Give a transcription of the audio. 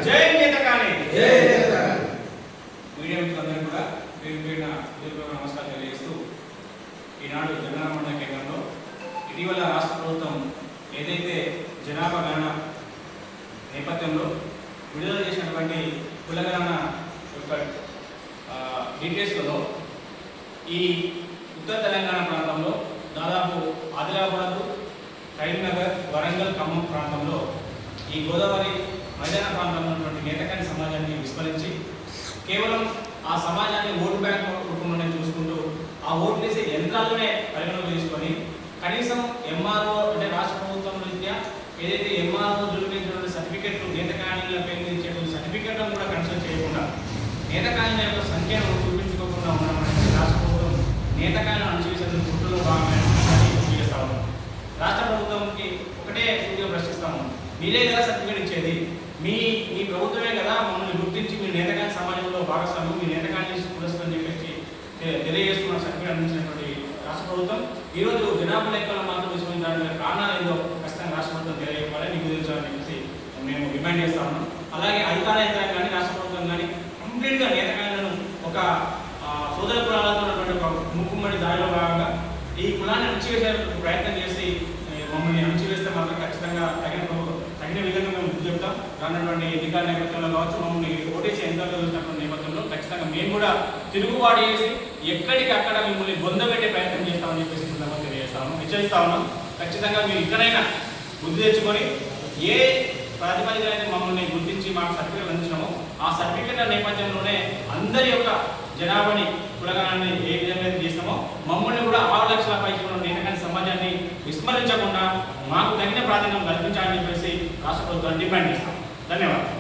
జై నేతకాని. జై నేతకాని. మీడియా మిత్రులందరూ కూడా పేరు నమస్కారం తెలియజేస్తూ ఈనాడు జనగణ మండల కేంద్రంలో ఇటీవల రాష్ట్ర ప్రభుత్వం ఏదైతే జనాభా గణన నేపథ్యంలో విడుదల చేసినటువంటి కులగణన యొక్క డీటెయిల్స్లలో ఈ ఉత్తర తెలంగాణ ప్రాంతంలో దాదాపు ఆదిలాబాద్, కరీంనగర్, వరంగల్, ఖమ్మం ప్రాంతంలో ఈ గోదావరి మైదాన ప్రాంతంలో ఉన్నటువంటి నేతకాని సమాజాన్ని విస్మరించి కేవలం ఆ సమాజాన్ని ఓటు బ్యాంక్ రూపంలోనే చూసుకుంటూ ఆ ఓట్లు వేసే యంత్రాలనే పరిగణలోకి తీసుకొని కనీసం ఎంఆర్ఓ అంటే రాష్ట్ర ప్రభుత్వం రీత్యా ఏదైతే ఎంఆర్ఓ ధృవీకరించినటువంటి సర్టిఫికెట్లు నేతకానీల పేరు ఇచ్చేటువంటి సర్టిఫికెట్లను కూడా కన్సల్ట్ చేయకుండా నేతకానీల యొక్క సంఖ్యను చూపించుకోకుండా ఉండడం రాష్ట్ర ప్రభుత్వం నేతకాలను అణచివేసేందుకు కుట్రలో భాగమైన చేస్తా ఉన్నాం. రాష్ట్ర ప్రభుత్వంకి ఒకటే సూటిగా ప్రశ్నిస్తాము, మీరే కదా సర్టిఫికేట్ ఇచ్చేది, మీ ప్రభుత్వమే కదా మమ్మల్ని గుర్తించి మీ నేతకాని సమాజంలో భాగస్వామ్యం, మీ నేతకాని పురస్కరని చెప్పేసి తెలియజేస్తున్న సర్టిఫికేట్ అందించినటువంటి రాష్ట్ర ప్రభుత్వం ఈరోజు జనాభా లెక్కలు మాత్రం విస్మరించడానికి కారణాలు ఏదో ఖచ్చితంగా రాష్ట్ర ప్రభుత్వం తెలియజేయాలని నివేదించాలని చెప్పేసి మేము డిమాండ్ చేస్తా ఉన్నాం. అలాగే అధికార యంత్రాంగం కానీ రాష్ట్ర ప్రభుత్వం కానీ కంప్లీట్గా నేతకాలను ఒక సోదర కులాలతో ఉన్నటువంటి ఒక ముక్కుమ్మడి దారిలో భాగంగా ఈ కులాన్ని అణచివేసే ప్రయత్నం చేసి మమ్మల్ని అణచివేస్తే మాత్రం ఖచ్చితంగా తగిన విధంగా మేము గుర్తు చెప్తాం. రానటువంటి ఎన్నికల నేపథ్యంలో కావచ్చు, మమ్మల్ని ఓటేసి ఎన్నికల్లో చూసినటువంటి నేపథ్యంలో ఖచ్చితంగా మేము కూడా తిరుగుబాటు చేసి ఎక్కడికక్కడ మిమ్మల్ని బొందబెట్టే ప్రయత్నం చేస్తామని చెప్పేసి తెలియజేస్తాము, హెచ్చరిస్తా ఉన్నాం. ఖచ్చితంగా మీరు ఇక్కడైనా బుద్ధి తెచ్చుకొని ఏ ప్రాతిపదికన అయితే మమ్మల్ని గుర్తించి మాకు సర్టిఫికేట్ అందించినామో ఆ సర్టిఫికేట్ల నేపథ్యంలోనే అందరి యొక్క జనాభాని కులగణాన్ని ఏ విధంగా చేస్తామో మమ్మల్ని కూడా 6 లక్షల పైకి ఉన్న నేతకాని సమాజాన్ని విస్మరించకుండా మాకు తగిన ప్రాధాన్యం కల్పించాలని చెప్పేసి రాష్ట్ర ప్రభుత్వాన్ని డిమాండ్ చేస్తాం. ధన్యవాదాలు.